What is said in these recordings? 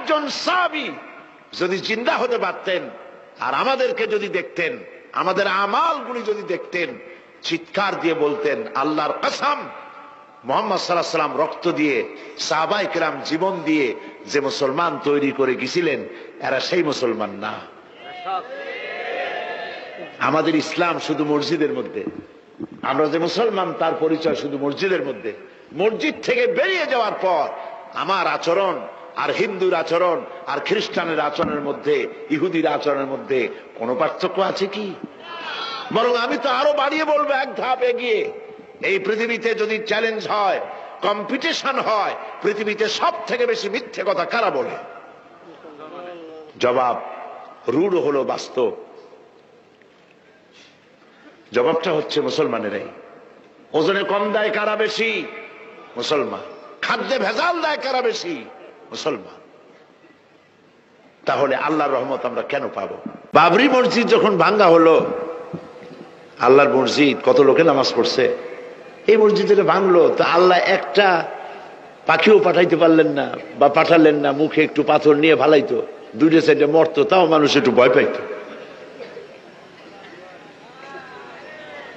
একজন সাহাবী যদি জিন্দা হতে পারতেন আর আমাদেরকে যদি দেখতেন, আমাদের আমালগুলি যদি দেখতেন, চিৎকার দিয়ে বলতেন আল্লাহর কসম, মুহাম্মদ সাল্লাল্লাহু আলাইহি ওয়াসাল্লাম রক্ত দিয়ে, সাহাবায়ে কেরাম জীবন দিয়ে যে মুসলমান তৈরি করে গেছিলেন, এরা সেই মুসলমান না। আমাদের ইসলাম শুধু মসজিদের মধ্যে, আমরা যে মুসলমান তার পরিচয় শুধু মসজিদের মধ্যে। মসজিদ থেকে বেরিয়ে যাওয়ার পর আমার আচরণ আর হিন্দুর আচরণ আর খ্রিস্টানের আচরণের মধ্যে, ইহুদির আচরণের মধ্যে কোনো পার্থক্য আছে কি? বরং আমি তো আরো বাড়িয়ে বলবো, এক ধাপ এগিয়ে। এই পৃথিবীতে যদি চ্যালেঞ্জ হয়, কম্পিটিশন হয়, পৃথিবীতে সব থেকে বেশি মিথ্যে কথা কারা বলে? জবাব রূঢ় হলো বাস্তব। জবাবটা হচ্ছে মুসলমানেরাই। ওজনে কম দেয় কারা বেশি? মুসলমান। খাদ্যে ভেজাল দেয় কারা বেশি? মুসলমান। তাহলে আল্লাহর রহমত আমরা কেন পাবো? বাবরি মসজিদ যখন ভাঙ্গা হলো, আল্লাহর মসজিদ, কত লোকে নামাজ পড়ছে, এই মসজিদে ভাঙলো, তো আল্লাহ একটা পাখিও পাঠাইতে পারলেন না, বা পাঠালেন না, মুখে একটু পাথর নিয়ে ফালাইতো, দুইটা সাইডে মরতো, তাও মানুষ একটু ভয় পাইত।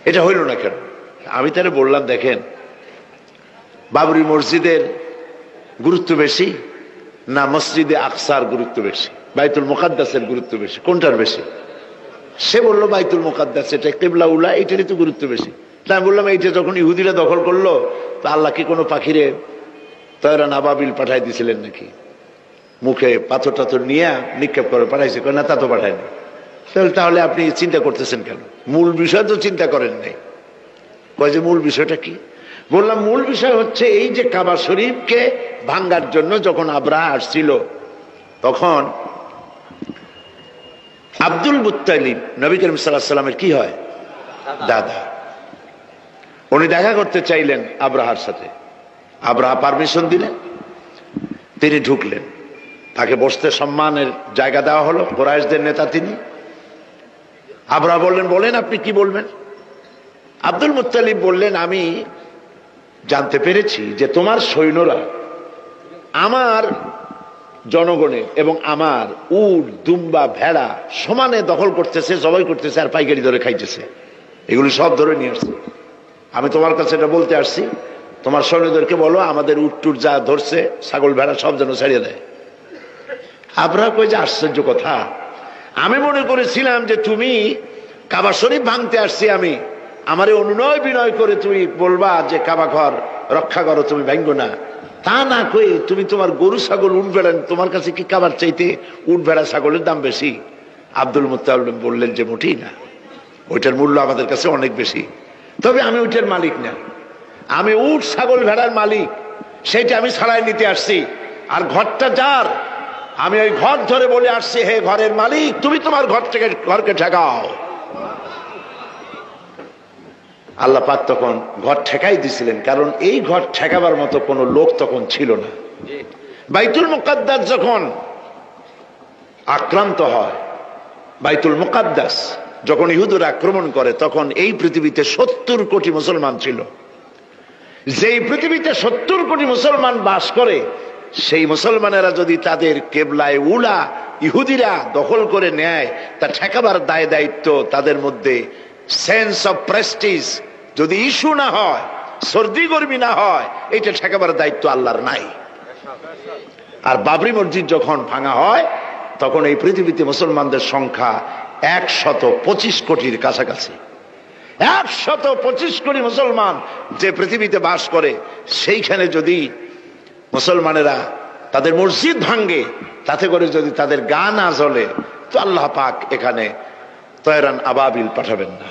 এটা হইল না কেন? আমি তাহলে বললাম, দেখেন, বাবরি মসজিদের গুরুত্ব বেশি না মসজিদে আকসার গুরুত্ব বেশি, বাইতুল মুকাদ্দাসের গুরুত্ব বেশি? কোনটার বেশি? সে বললো বাইতুল মুকাদ্দাস, এটা কিবলা উলা, এটারই তো গুরুত্ব বেশি। তাই আমি বললাম, এইটা যখন ইহুদিরা দখল করলো, তো আল্লাহ কি কোনো পাখিরে তয়রান আবাবিল পাঠাই দিয়েছিলেন নাকি? মুখে পাথর টাথর নিয়ে নিক্ষেপ করে পাঠাইছে? না, তা তো পাঠায়নি। তাহলে আপনি চিন্তা করতেছেন কেন? মূল বিষয় তো চিন্তা করেন নাই। কয় যে মূল বিষয়টা কি? বললাম, মূল বিষয় হচ্ছে এই যে কাবা শরীফকে ভাঙ্গার জন্য যখন আবরাহা আসছিল, তখন আব্দুল মুত্তালিব নবী করিম সাল্লাল্লাহু আলাইহি ওয়াসাল্লামের কি হয়? দাদা। উনি দেখা করতে চাইলেন আবরাহার সাথে। আবরাহা পারমিশন দিলেন, তিনি ঢুকলেন, তাকে বসতে সম্মানের জায়গা দেওয়া হলো। কুরাইশদের নেতা তিনি। আবরাহা বললেন, বলেন আপনি কি বলবেন? আব্দুল মুত্তালিব বললেন, আমি জানতে পেরেছি যে তোমার সৈন্যরা আমার জনগণের এবং আমার উট, দুম্বা, ভেড়া সমানে দখল করতেছে, জবাই করতেছে আর পাইকারি ধরে খাইতেছে। এগুলি সব ধরে নিয়ে আসছে। আমি তোমার কাছে এটা বলতে আসছি, তোমার সৈন্যদেরকে বলো আমাদের উট টুট যা ধরছে, ছাগল ভেড়া সব যেন ছাড়িয়ে দেয়। আবরাহা কই যে আশ্চর্য কথা, আমি মনে করেছিলাম যে তুমি কাবা শরীফ ভাঙতে আসছি, আমি আমারে অনুনয় বিনয় করে তুমি বলবা যে কাবা ঘর রক্ষা করো, তুমি ভাঙবো না। তা না কই তুমি তোমার গরু ছাগল উট ভেড়া, তোমার কাছে কি কাবার চাইতে উট ভেড়া ছাগলের দাম বেশি? আব্দুল মুত্তালিব বললেন যে মোটেই না, ওইটার মূল্য আমাদের কাছে অনেক বেশি। তবে আমি ওইটার মালিক না, আমি উট ছাগল ভেড়ার মালিক, সেইটা আমি ছাড়াই নিতে আসছি। আর ঘরটা যার, আমি ওই ঘর ধরে বলে আসছি, হে ঘরের মালিক, তুমি তোমার ঘর থেকে ঘরকে ঠেকাও। আল্লাহ পাক তখন ঘর ঠেকাই দিছিলেন, কারণ এই ঘর ঠেকাবার মতো কোনো লোক তখন ছিল না। বাইতুল মুকাদ্দাস যখন আক্রান্ত হয়, বাইতুল মুকাদ্দাস যখন ইহুদিরা আক্রমণ করে, তখন এই পৃথিবীতে 70 কোটি মুসলমান ছিল। যেই পৃথিবীতে 70 কোটি মুসলমান বাস করে, সেই মুসলমানেরা যদি তাদের কেবলায় উলা ইহুদিরা দখল করে নেয়, তা ঠেকাবার দায় দায়িত্ব তাদের মধ্যে, সেন্স অফ প্রেস্টিজ যদি ইস্যু না হয়, সর্দি গর্মি না হয়, এটা ঠেকাবার দায়িত্ব আল্লাহর নাই। আর বাবরি মসজিদ যখন ভাঙা হয়, তখন এই পৃথিবীতে মুসলমানদের সংখ্যা 125 কোটির কাছাকাছি। 125 কোটি মুসলমান যে পৃথিবীতে বাস করে, সেইখানে যদি মুসলমানেরা তাদের মসজিদ ভাঙ্গে, তাতে করে যদি তাদের গা না জ্বলে, তো আল্লাহ পাক এখানে তয়রান আবাবিল পাঠাবেন না।